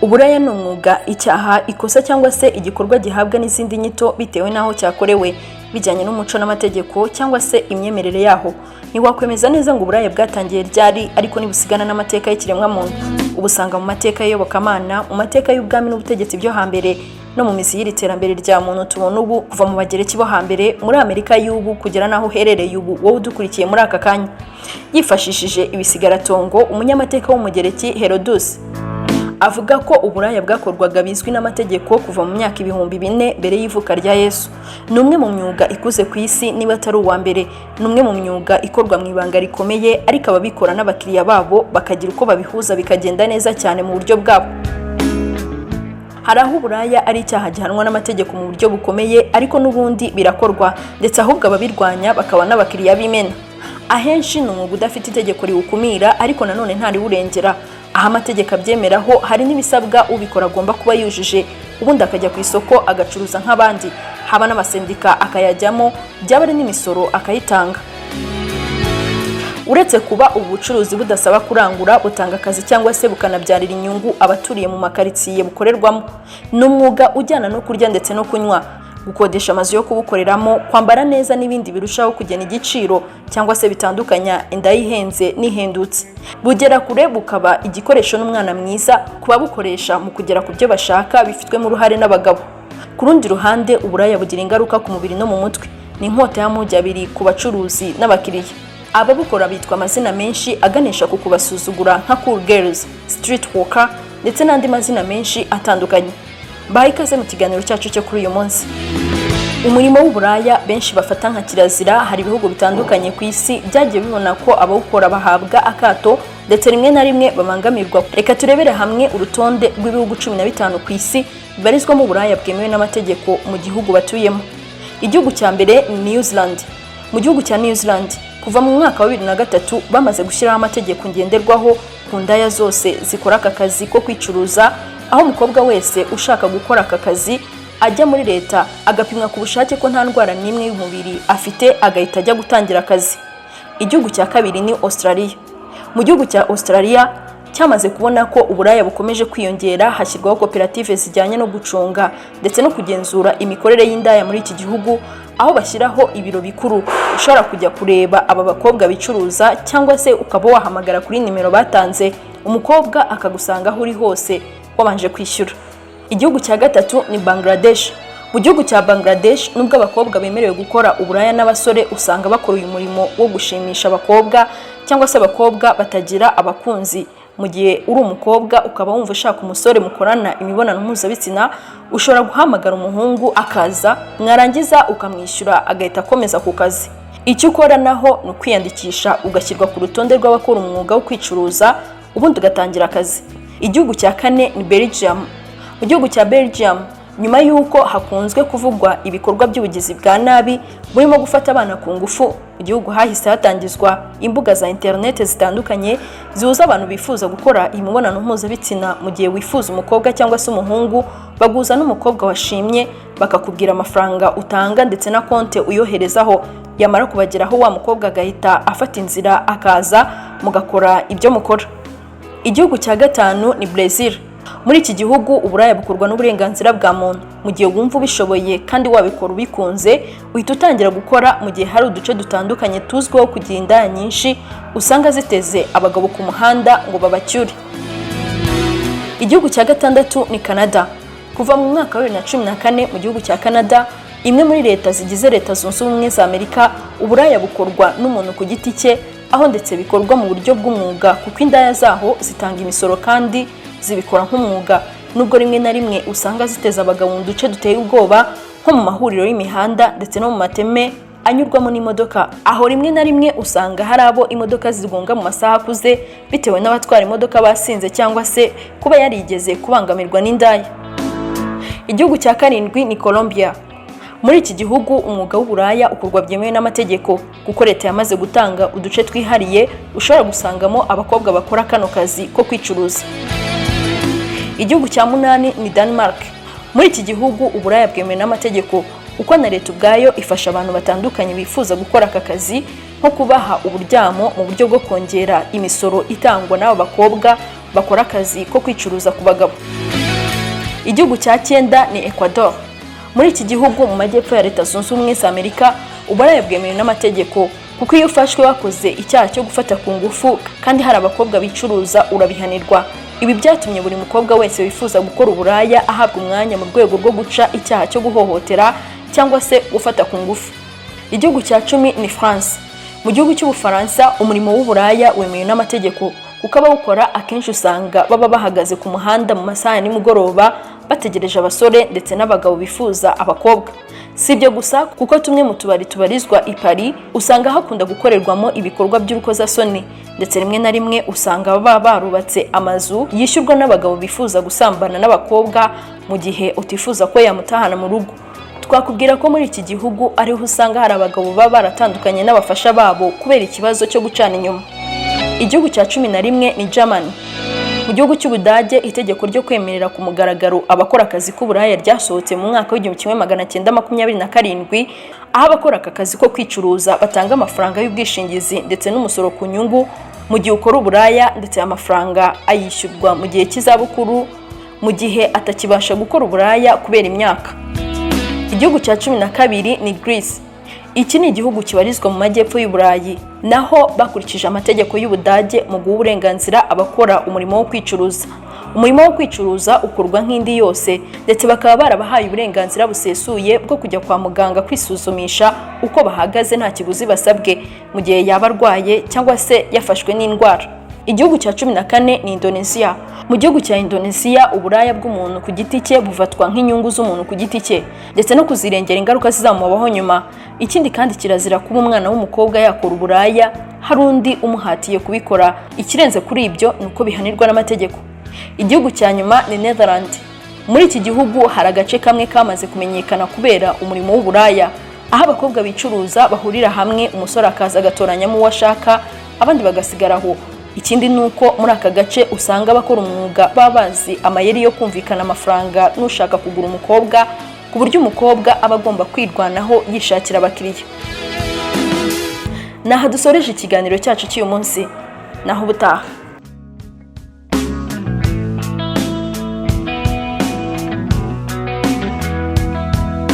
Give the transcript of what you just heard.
Uburaya ni umwuga, icyaha, ikosa cyangwa se igikorwa gihabwa n'izindi nyito bitewe n'aho cyakorewe, bijyanye n'umuco n'amategeko cyangwa se imyemerere yaho. Ntiwakwemeza neza ngo uburaya bwatangiye ryari, ariko nibusigana n'amateka y'ikiremwa muntu. Ubusanga mu mateka y'Iyobokamana, mu mateka y'ubwami n'ubutegetsi byo hambere, no mu mizi y'iri terambere rya muntu tubona ubu, kuva mu Bagereki bo hambere, muri Amerika y'ubu kugera naho uherereye ubu wowe udukurikiye muri aka kanya. Yifashishije ibisigaratongo, umunyamateka w'Umugereki Herodus avuga ko uburaya bwakorwaga bizwi n'amategeko kuva mu myaka 4000 mbere y'ivuka rya Yesu. Ni umwe mu myuga ikuze ku isi niba atari uwa mbere. Ni umwe mu myuga ikorwa mu ibanga rikomeye, ariko ababikora n'abakiriya babo bakagira uko babihuza bikagenda neza cyane mu buryo bwabo. Hari aho uburaya ari icyaha gihanwa n'amategeko mu buryo bukomeye, ariko n'ubundi birakorwa, ndetse ahubwo ababirwanya bakaba n'abakiriya b'imena. Ahenshi ni umwuga udafite itegeko riwukumira, ariko nanone ntariwurengera. Aha amategeko abyemeraho, hari n'ibisabwa ubikora agomba kuba yujuje, ubundi akajya ku isoko agacuruza nk'abandi, haba n'amasendika akayajyamo, byaba ari n'imisoro akayitanga. Uretse kuba ubu bucuruzi budasaba kurangura, butanga akazi cyangwa se bukanabyarira inyungu abaturiye mu makaritsiye bukorerwamo. Ni umwuga ujyana no kurya ndetse no kunywa, gukodesha amazu yo kubukoreramo, kwambara neza n'ibindi birushaho kugena igiciro cyangwa se bitandukanya inda yihenze n'ihendutse. Bugera kure bukaba igikoresho n'umwana mwiza kuba bukoresha mu kugera ku byo bashaka, bifitwemo uruhare n'abagabo. Ku rundi ruhande, uburaya bugira ingaruka ku mubiri no mu mutwe. Ni inkota y'amugi abiri ku bacuruzi n'abakiriya. Ababukora bitwa amazina menshi aganisha ku kubasuzugura nka cool girls, street worker ndetse n'andi mazina menshi atandukanye. Baha ikaze mu kiganiro cyacu cyo kuri uyu munsi. Umurimo w'uburaya benshi bafata nka kirazira. Hari ibihugu bitandukanye ku isi byagiye bibona ko abawukora bahabwa akato, ndetse rimwe na rimwe babangamirwa. Reka turebere hamwe urutonde rw'ibihugu 15 ku isi bibarizwamo uburaya bwemewe n'amategeko mu gihugu batuyemo. Igihugu cya mbere ni New Zealand. Mu gihugu cya New Zealand, kuva mu mwaka wa 2003 bamaze gushyiraho amategeko ngenderwaho ku ndaya zose zikora aka kazi ko kwicuruza, aho umukobwa wese ushaka gukora aka kazi ajya muri leta agapimwa ku bushake ko nta ndwara n'imwe y'umubiri afite, agahita ajya gutangira akazi. Igihugu cya kabiri ni Australia. Mu gihugu cya Australia cyamaze kubona ko uburaya bukomeje kwiyongera, hashyirwaho koperative zijyanye no gucunga ndetse no kugenzura imikorere y'indaya muri iki gihugu, aho bashyiraho ibiro bikuru. Ushobora kujya kureba aba bakobwa bicuruza, cyangwa se ukaba wahamagara kuri nimero batanze, umukobwa akagusanga aho uri hose wabanje kwishyura. Igihugu cya gatatu ni Bangladesh. Mu gihugu cya Bangladesh, nubwo abakobwa bemerewe gukora uburaya n'abasore, usanga bakora uyu murimo wo gushimisha abakobwa cyangwa se abakobwa batagira abakunzi. Mu gihe uri umukobwa ukaba wumva ushaka umusore mukorana imibonano mpuzabitsina, ushobora guhamagara umuhungu akaza, mwarangiza ukamwishyura agahita akomeza ku kazi. Icyo ukora naho ni ukwiyandikisha, ugashyirwa ku rutonde rw'abakora umwuga wo kwicuruza, ubundi ugatangira akazi. Igihugu cya kane ni Belgium. Mu gihugu cya Belgium, nyuma y'uko hakunzwe kuvugwa ibikorwa by'ubugizi bwa nabi burimo gufata abana ku ngufu, igihugu hahise hatangizwa imbuga za internet zitandukanye zihuza abantu bifuza gukora imibonano mpuzabitsina. Mu gihe wifuza umukobwa cyangwa se umuhungu, baguza n'umukobwa washimye, bakakubwira amafaranga utanga ndetse na konte uyoherezaho. Yamara kubageraho, wa mukobwa agahita afata inzira akaza, mugakora ibyo mukora. Igihugu cya gatanu ni Brazil. Muri iki gihugu uburaya bukorwa n'uburenganzira bwa muntu. Mu gihe wumva ubishoboye kandi wabikora ubikunze, uhita utangira gukora. Mu gihe hari uduce dutandukanye tuzwiho kugira indaya nyinshi, usanga ziteze abagabo ku muhanda ngo babacyure. Igihugu cya gatandatu ni Canada. Kuva mu mwaka wa 2014 mu gihugu cya Canada, imwe muri leta zigize Leta Zunze Ubumwe za Amerika, uburaya bukorwa n'umuntu ku giti cye, aho ndetse bikorwa mu buryo bw'umwuga, kuko indaya zaho zitanga imisoro kandi zibikora nk'umwuga. Nubwo rimwe na rimwe usanga ziteza abagabo mu duce duteye ubwoba, nko mu mahuriro y'imihanda ndetse no mu mateme anyurwamo n'imodoka, aho rimwe na rimwe usanga hari abo imodoka zigonga mu masaha akuze, bitewe n'abatwara imodoka basinze cyangwa se kuba yarigeze kubangamirwa n'indaya. Igihugu cya karindwi ni Colombia. Muri iki gihugu umwuga w'uburaya ukorwa byemewe n'amategeko, kuko leta yamaze gutanga uduce twihariye ushobora gusangamo abakobwa bakora kano kazi ko kwicuruza. Igihugu cya munani ni Denmark. Muri iki gihugu uburaya bwemewe n'amategeko, uko na leta ubwayo ifasha abantu batandukanye bifuza gukora aka kazi, nko kubaha uburyamo mu buryo bwo kongera imisoro itangwa n'abo bakobwa bakora akazi ko kwicuruza ku bagabo. Igihugu cya 9 ni Ecuador. Muri iki gihugu mu majyepfo ya Leta Zunze Ubumwe za Amerika uburaya bwemewe n'amategeko, kuko iyo ufashwe wakoze icyaha cyo gufata ku ngufu kandi hari abakobwa bicuruza urabihanirwa. Ibi byatumye buri mukobwa wese wifuza gukora uburaya ahabwa umwanya mu rwego rwo guca icyaha cyo guhohotera cyangwa se gufata ku ngufu. Igihugu cya 10 ni France. Mu gihugu cy'Ubufaransa umurimo w'uburaya wemewe n'amategeko, kuko abawukora akenshi usanga baba bahagaze ku muhanda mu masaha ya nimugoroba bategereje abasore ndetse n'abagabo bifuza abakobwa. Si ibyo gusa, kuko tumwe mu tubari tubarizwa i Paris usanga hakunda gukorerwamo ibikorwa by'urukozasoni, ndetse rimwe na rimwe usanga baba barubatse amazu yishyurwa n'abagabo bifuza gusambana n'abakobwa mu gihe utifuza ko yamutahana mu rugo. Twakubwira ko muri iki gihugu ariho usanga hari abagabo baba baratandukanye n'abafasha babo kubera ikibazo cyo gucana inyuma. Igihugu cya 11 ni Germany. Mu gihugu cy'Ubudage itegeko ryo kwemerera ku mugaragaro abakora akazi k'uburaya ryasohotse mu mwaka w'1927, aho abakora aka kazi ko kwicuruza batanga amafaranga y'ubwishingizi ndetse n'umusoro ku nyungu mu gihe ukora uburaya, ndetse amafaranga ayishyurwa mu gihe cy'izabukuru mu gihe atakibasha gukora uburaya kubera imyaka. Igihugu cya 12 ni Greece. Iki ni igihugu kibarizwa mu majyepfo y'Uburayi, naho bakurikije amategeko y'Ubudage mu guha uburenganzira abakora umurimo wo kwicuruza. Umurimo wo kwicuruza ukorwa nk'indi yose, ndetse bakaba barabahaye uburenganzira busesuye bwo kujya kwa muganga kwisuzumisha uko bahagaze nta kiguzi basabwe mu gihe yaba arwaye cyangwa se yafashwe n'indwara. Igihugu cya 14 ni Indonesia. Mu gihugu cya Indonesia uburaya bw'umuntu ku giti cye bufatwa nk'inyungu z'umuntu ku giti cye, ndetse no kuzirengera ingaruka zizamubaho nyuma. Ikindi kandi kirazira kuba umwana w'umukobwa yakora uburaya hari undi umuhatiye kubikora. Ikirenze kuri ibyo nuko bihanirwa n'amategeko. Igihugu cya nyuma ni Netherlands. Muri iki gihugu hari agace kamwe kamaze kumenyekana kubera umurimo w'uburaya, aho abakobwa bicuruza bahurira hamwe, umusore akaza agatoranyamo uwo ashaka abandi bagasigaraho. Ikindi nuko muri aka gace usanga abakora umwuga baba bazi amayeri yo kumvikana amafaranga n'ushaka kugura umukobwa, ku buryo umukobwa aba agomba kwirwanaho yishakira abakiriya. Naha dusoreje ikiganiro cyacu cy'uyu munsi, naho ubutaha.